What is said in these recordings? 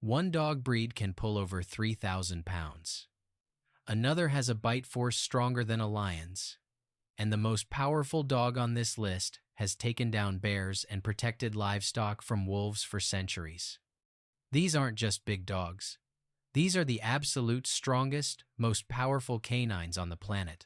One dog breed can pull over 3,000 pounds. Another has a bite force stronger than a lion's. And the most powerful dog on this list has taken down bears and protected livestock from wolves for centuries. These aren't just big dogs. These are the absolute strongest, most powerful canines on the planet.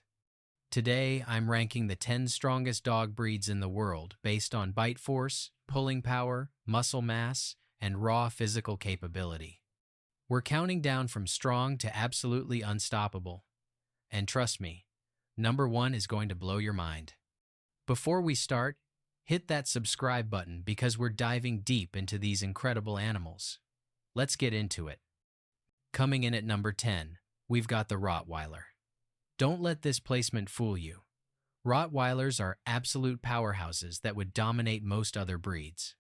Today, I'm ranking the 10 strongest dog breeds in the world based on bite force, pulling power, muscle mass, and raw physical capability. We're counting down from strong to absolutely unstoppable. And trust me, number 1 is going to blow your mind. Before we start, hit that subscribe button because we're diving deep into these incredible animals. Let's get into it. Coming in at number 10, we've got the Rottweiler. Don't let this placement fool you. Rottweilers are absolute powerhouses that would dominate most other breeds.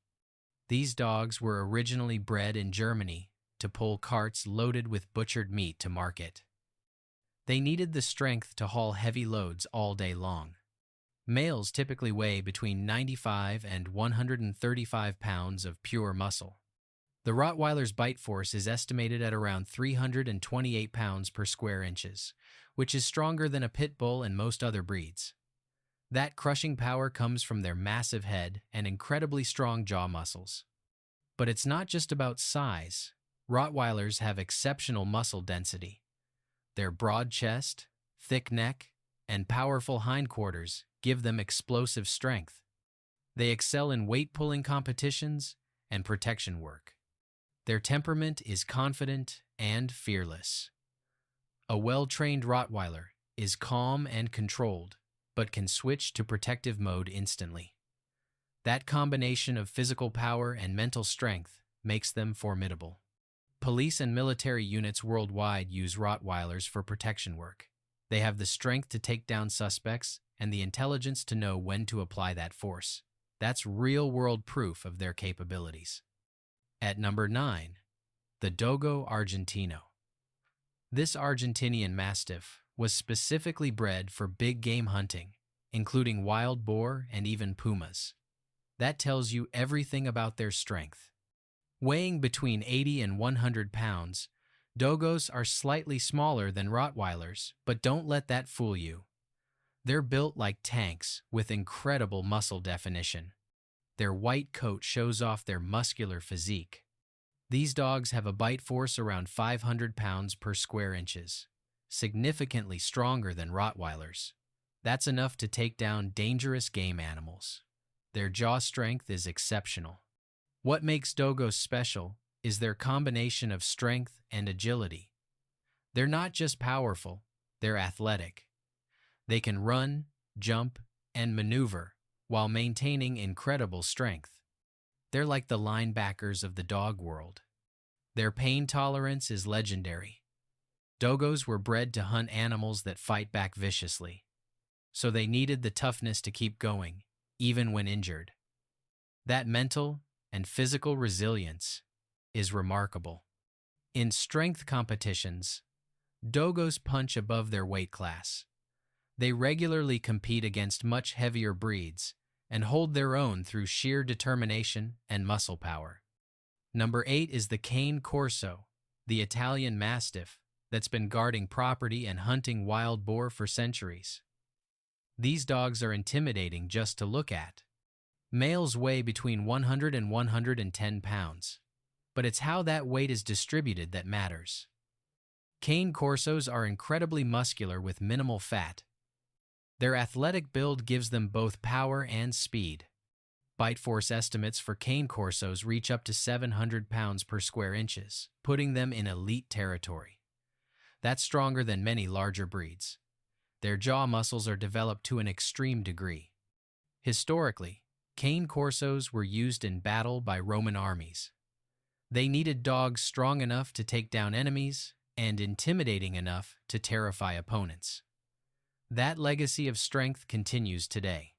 These dogs were originally bred in Germany to pull carts loaded with butchered meat to market. They needed the strength to haul heavy loads all day long. Males typically weigh between 95 and 135 pounds of pure muscle. The Rottweiler's bite force is estimated at around 328 pounds per square inches, which is stronger than a pit bull and most other breeds. That crushing power comes from their massive head and incredibly strong jaw muscles. But it's not just about size. Rottweilers have exceptional muscle density. Their broad chest, thick neck, and powerful hindquarters give them explosive strength. They excel in weight-pulling competitions and protection work. Their temperament is confident and fearless. A well-trained Rottweiler is calm and controlled, but can switch to protective mode instantly. That combination of physical power and mental strength makes them formidable. Police and military units worldwide use Rottweilers for protection work. They have the strength to take down suspects and the intelligence to know when to apply that force. That's real-world proof of their capabilities. At number 9, the Dogo Argentino. This Argentinian Mastiff was specifically bred for big game hunting, including wild boar and even pumas. That tells you everything about their strength. Weighing between 80 and 100 pounds, Dogos are slightly smaller than Rottweilers, but don't let that fool you. They're built like tanks with incredible muscle definition. Their white coat shows off their muscular physique. These dogs have a bite force around 500 pounds per square inches, significantly stronger than Rottweilers. That's enough to take down dangerous game animals. Their jaw strength is exceptional. What makes Dogos special is their combination of strength and agility. They're not just powerful, they're athletic. They can run, jump, and maneuver while maintaining incredible strength. They're like the linebackers of the dog world. Their pain tolerance is legendary. Dogos were bred to hunt animals that fight back viciously, so they needed the toughness to keep going, even when injured. That mental and physical resilience is remarkable. In strength competitions, Dogos punch above their weight class. They regularly compete against much heavier breeds and hold their own through sheer determination and muscle power. Number 8 is the Cane Corso, the Italian Mastiff that's been guarding property and hunting wild boar for centuries. These dogs are intimidating just to look at. Males weigh between 100 and 110 pounds, but it's how that weight is distributed that matters. Cane Corsos are incredibly muscular with minimal fat. Their athletic build gives them both power and speed. Bite force estimates for Cane Corsos reach up to 700 pounds per square inches, putting them in elite territory. That's stronger than many larger breeds. Their jaw muscles are developed to an extreme degree. Historically, Cane Corsos were used in battle by Roman armies. They needed dogs strong enough to take down enemies and intimidating enough to terrify opponents. That legacy of strength continues today.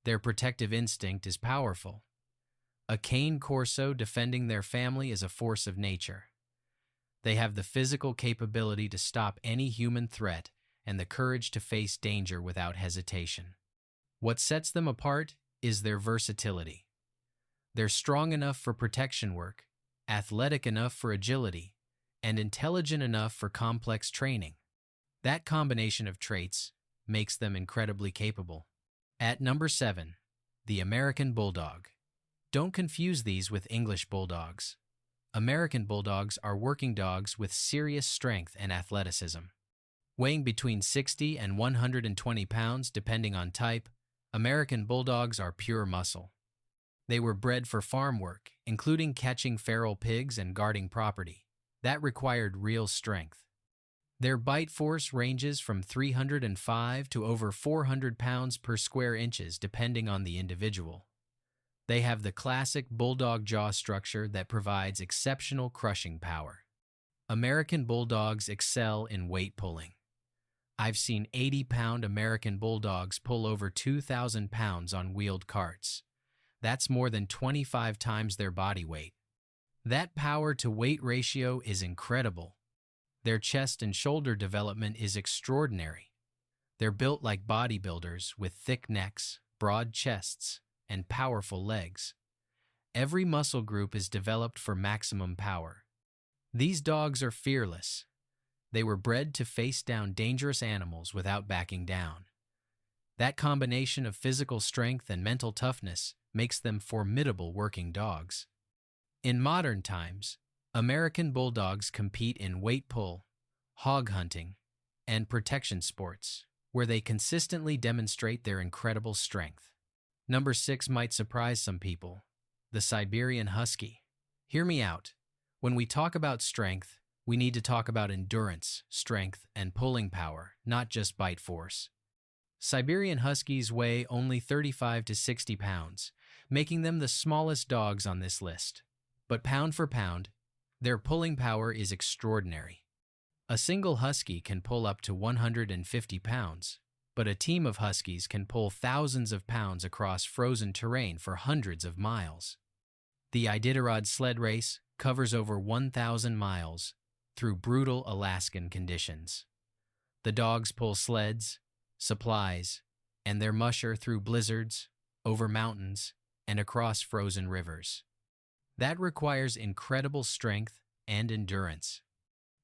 Their protective instinct is powerful. A Cane Corso defending their family is a force of nature. They have the physical capability to stop any human threat and the courage to face danger without hesitation. What sets them apart is their versatility. They're strong enough for protection work, athletic enough for agility, and intelligent enough for complex training. That combination of traits makes them incredibly capable. At number 7, the American Bulldog. Don't confuse these with English bulldogs. American bulldogs are working dogs with serious strength and athleticism. Weighing between 60 and 120 pounds depending on type, American bulldogs are pure muscle. They were bred for farm work, including catching feral pigs and guarding property. That required real strength. Their bite force ranges from 305 to over 400 pounds per square inches depending on the individual. They have the classic bulldog jaw structure that provides exceptional crushing power. American bulldogs excel in weight pulling. I've seen 80-pound American bulldogs pull over 2,000 pounds on wheeled carts. That's more than 25 times their body weight. That power-to-weight ratio is incredible. Their chest and shoulder development is extraordinary. They're built like bodybuilders with thick necks, broad chests, and powerful legs. Every muscle group is developed for maximum power. These dogs are fearless. They were bred to face down dangerous animals without backing down. That combination of physical strength and mental toughness makes them formidable working dogs. In modern times, American bulldogs compete in weight pull, hog hunting, and protection sports, where they consistently demonstrate their incredible strength. Number 6 might surprise some people, the Siberian Husky. Hear me out. When we talk about strength, we need to talk about endurance, strength, and pulling power, not just bite force. Siberian Huskies weigh only 35 to 60 pounds, making them the smallest dogs on this list. But pound for pound, their pulling power is extraordinary. A single husky can pull up to 150 pounds, but a team of huskies can pull thousands of pounds across frozen terrain for hundreds of miles. The Iditarod sled race covers over 1,000 miles through brutal Alaskan conditions. The dogs pull sleds, supplies, and their musher through blizzards, over mountains, and across frozen rivers. That requires incredible strength and endurance.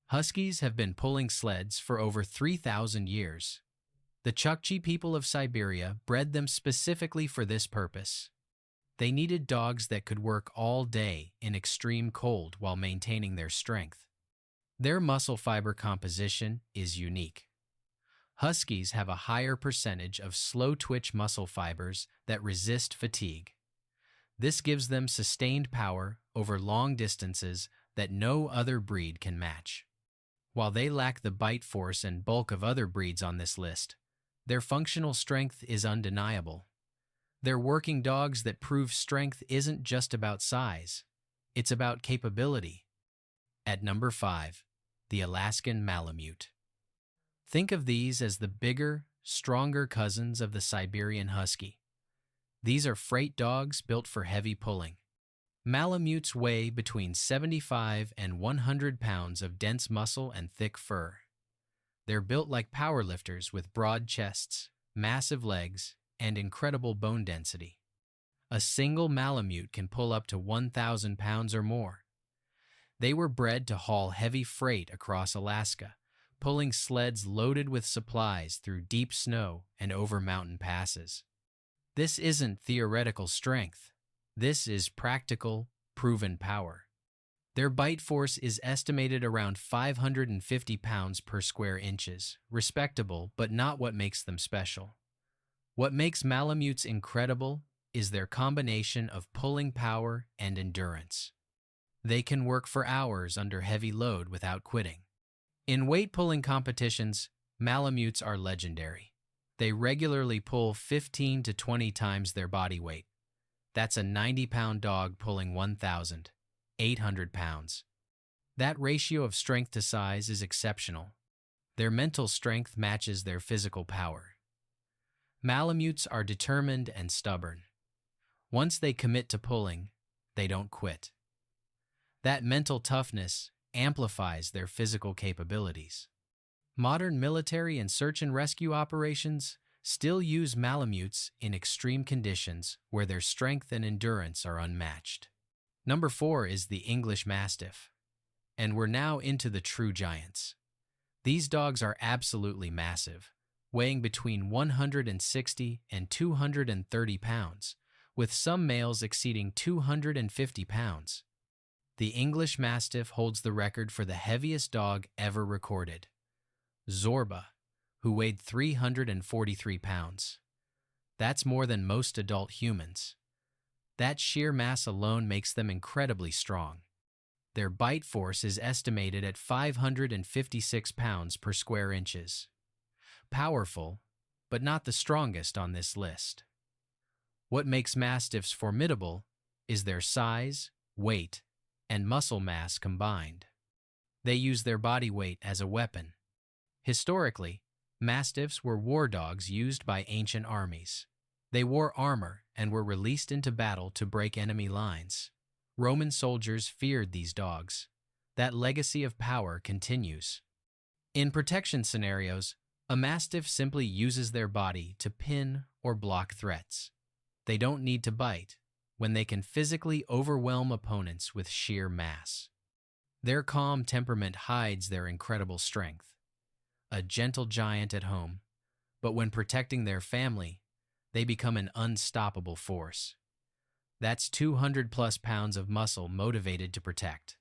Huskies have been pulling sleds for over 3,000 years. The Chukchi people of Siberia bred them specifically for this purpose. They needed dogs that could work all day in extreme cold while maintaining their strength. Their muscle fiber composition is unique. Huskies have a higher percentage of slow-twitch muscle fibers that resist fatigue. This gives them sustained power over long distances that no other breed can match. While they lack the bite force and bulk of other breeds on this list, their functional strength is undeniable. They're working dogs that prove strength isn't just about size, it's about capability. At number 5, the Alaskan Malamute. Think of these as the bigger, stronger cousins of the Siberian Husky. These are freight dogs built for heavy pulling. Malamutes weigh between 75 and 100 pounds of dense muscle and thick fur. They're built like powerlifters with broad chests, massive legs, and incredible bone density. A single Malamute can pull up to 1,000 pounds or more. They were bred to haul heavy freight across Alaska, pulling sleds loaded with supplies through deep snow and over mountain passes. This isn't theoretical strength. This is practical, proven power. Their bite force is estimated around 550 pounds per square inches, respectable, but not what makes them special. What makes Malamutes incredible is their combination of pulling power and endurance. They can work for hours under heavy load without quitting. In weight-pulling competitions, Malamutes are legendary. They regularly pull 15 to 20 times their body weight. That's a 90-pound dog pulling 1,800 pounds. That ratio of strength to size is exceptional. Their mental strength matches their physical power. Malamutes are determined and stubborn. Once they commit to pulling, they don't quit. That mental toughness amplifies their physical capabilities. Modern military and search and rescue operations still use Malamutes in extreme conditions where their strength and endurance are unmatched. Number 4 is the English Mastiff. And we're now into the true giants. These dogs are absolutely massive, weighing between 160 and 230 pounds, with some males exceeding 250 pounds. The English Mastiff holds the record for the heaviest dog ever recorded, Zorba, who weighed 343 pounds. That's more than most adult humans. That sheer mass alone makes them incredibly strong. Their bite force is estimated at 556 pounds per square inches. Powerful, but not the strongest on this list. What makes Mastiffs formidable is their size, weight, and muscle mass combined. They use their body weight as a weapon. Historically, Mastiffs were war dogs used by ancient armies. They wore armor and were released into battle to break enemy lines. Roman soldiers feared these dogs. That legacy of power continues. In protection scenarios, a Mastiff simply uses their body to pin or block threats. They don't need to bite when they can physically overwhelm opponents with sheer mass. Their calm temperament hides their incredible strength. A gentle giant at home, but when protecting their family, they become an unstoppable force. That's 200 plus pounds of muscle motivated to protect.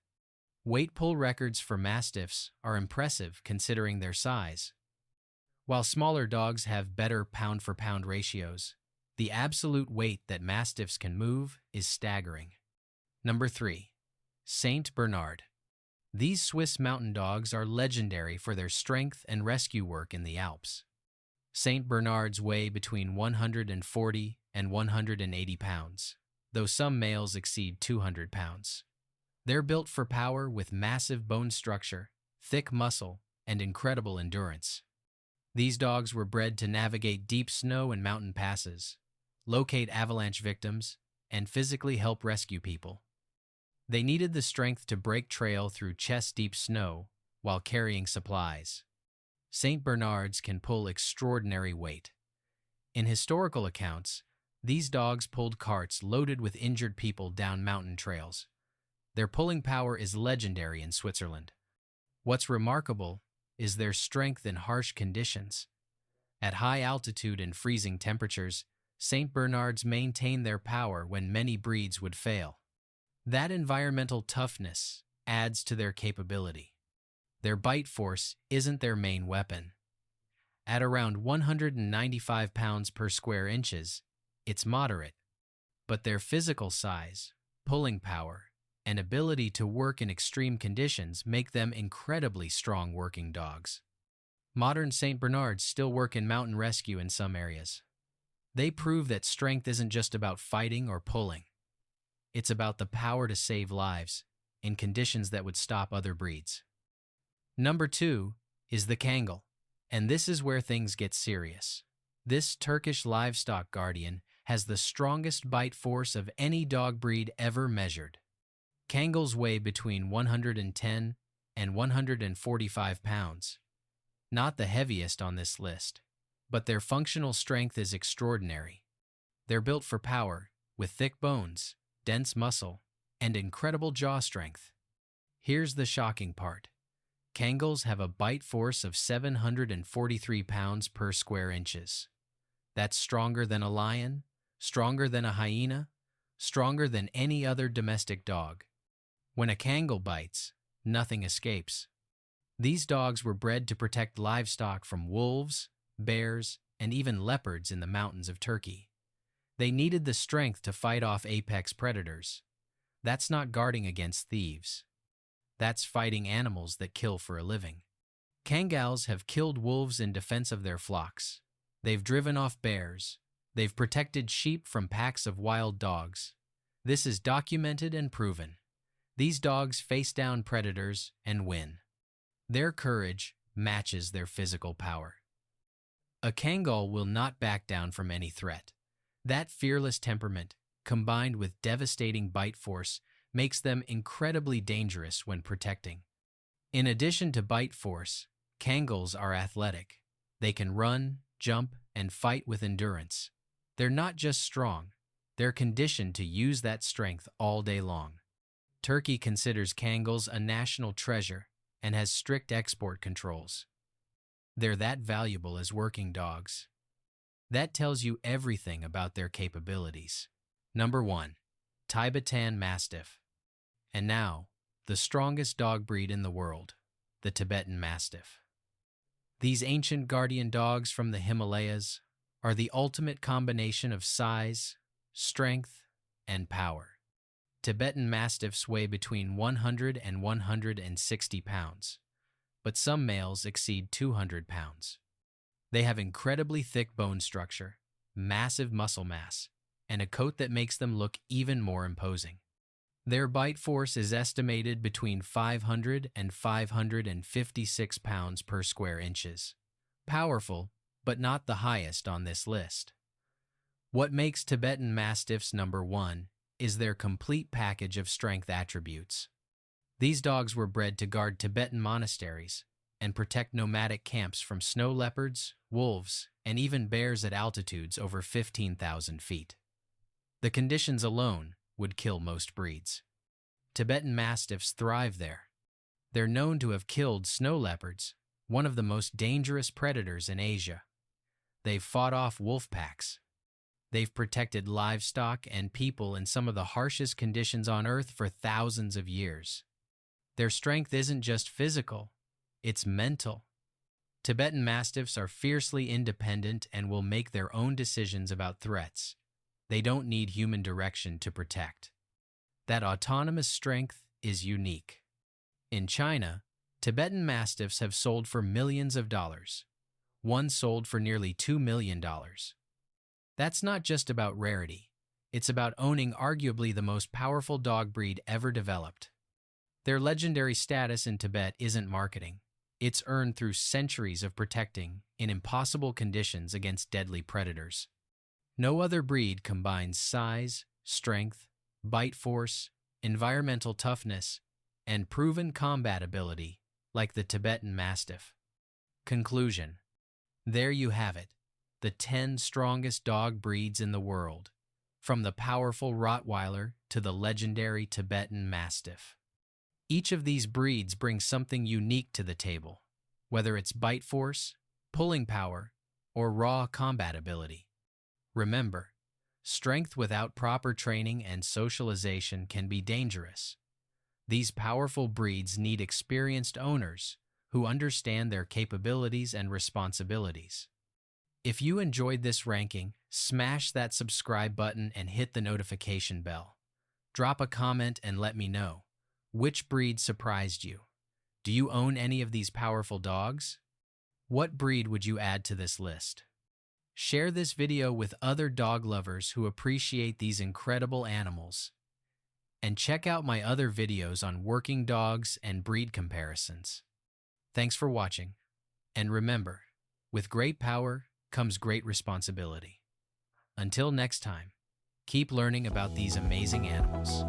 Weight pull records for Mastiffs are impressive considering their size. While smaller dogs have better pound-for-pound ratios, the absolute weight that Mastiffs can move is staggering. Number 3. Saint Bernard. These Swiss mountain dogs are legendary for their strength and rescue work in the Alps. Saint Bernards weigh between 140 and 180 pounds, though some males exceed 200 pounds. They're built for power with massive bone structure, thick muscle, and incredible endurance. These dogs were bred to navigate deep snow and mountain passes, locate avalanche victims, and physically help rescue people. They needed the strength to break trail through chest-deep snow while carrying supplies. Saint Bernards can pull extraordinary weight. In historical accounts, these dogs pulled carts loaded with injured people down mountain trails. Their pulling power is legendary in Switzerland. What's remarkable is their strength in harsh conditions. At high altitude and freezing temperatures, Saint Bernards maintain their power when many breeds would fail. That environmental toughness adds to their capability. Their bite force isn't their main weapon. At around 195 pounds per square inches, it's moderate, but their physical size, pulling power, and ability to work in extreme conditions make them incredibly strong working dogs. Modern Saint Bernards still work in mountain rescue in some areas. They prove that strength isn't just about fighting or pulling. It's about the power to save lives in conditions that would stop other breeds. Number 2 is the Kangal, and this is where things get serious. This Turkish livestock guardian has the strongest bite force of any dog breed ever measured. Kangals weigh between 110 and 145 pounds. Not the heaviest on this list, but their functional strength is extraordinary. They're built for power, with thick bones, dense muscle, and incredible jaw strength. Here's the shocking part. Kangals have a bite force of 743 pounds per square inches. That's stronger than a lion, stronger than a hyena, stronger than any other domestic dog. When a Kangal bites, nothing escapes. These dogs were bred to protect livestock from wolves, bears, and even leopards in the mountains of Turkey. They needed the strength to fight off apex predators. That's not guarding against thieves. That's fighting animals that kill for a living. Kangals have killed wolves in defense of their flocks. They've driven off bears. They've protected sheep from packs of wild dogs. This is documented and proven. These dogs face down predators and win. Their courage matches their physical power. A Kangal will not back down from any threat. That fearless temperament, combined with devastating bite force, makes them incredibly dangerous when protecting. In addition to bite force, Kangals are athletic. They can run, jump, and fight with endurance. They're not just strong, they're conditioned to use that strength all day long. Turkey considers Kangals a national treasure and has strict export controls. They're that valuable as working dogs. That tells you everything about their capabilities. Number 1. Tibetan Mastiff. And now, the strongest dog breed in the world, the Tibetan Mastiff. These ancient guardian dogs from the Himalayas are the ultimate combination of size, strength, and power. Tibetan Mastiffs weigh between 100 and 160 pounds, but some males exceed 200 pounds. They have incredibly thick bone structure, massive muscle mass, and a coat that makes them look even more imposing. Their bite force is estimated between 500 and 556 pounds per square inches. Powerful, but not the highest on this list. What makes Tibetan Mastiffs number 1 is their complete package of strength attributes. These dogs were bred to guard Tibetan monasteries and protect nomadic camps from snow leopards, wolves, and even bears at altitudes over 15,000 feet. The conditions alone would kill most breeds. Tibetan Mastiffs thrive there. They're known to have killed snow leopards, one of the most dangerous predators in Asia. They've fought off wolf packs. They've protected livestock and people in some of the harshest conditions on Earth for thousands of years. Their strength isn't just physical, it's mental. Tibetan Mastiffs are fiercely independent and will make their own decisions about threats. They don't need human direction to protect. That autonomous strength is unique. In China, Tibetan Mastiffs have sold for millions of dollars. One sold for nearly $2 million. That's not just about rarity. It's about owning arguably the most powerful dog breed ever developed. Their legendary status in Tibet isn't marketing. It's earned through centuries of protecting in impossible conditions against deadly predators. No other breed combines size, strength, bite force, environmental toughness, and proven combat ability like the Tibetan Mastiff. Conclusion. There you have it, the 10 strongest dog breeds in the world, from the powerful Rottweiler to the legendary Tibetan Mastiff. Each of these breeds brings something unique to the table, whether it's bite force, pulling power, or raw combat ability. Remember, strength without proper training and socialization can be dangerous. These powerful breeds need experienced owners who understand their capabilities and responsibilities. If you enjoyed this ranking, smash that subscribe button and hit the notification bell. Drop a comment and let me know. Which breed surprised you? Do you own any of these powerful dogs? What breed would you add to this list? Share this video with other dog lovers who appreciate these incredible animals. And check out my other videos on working dogs and breed comparisons. Thanks for watching. And remember, with great power comes great responsibility. Until next time, keep learning about these amazing animals.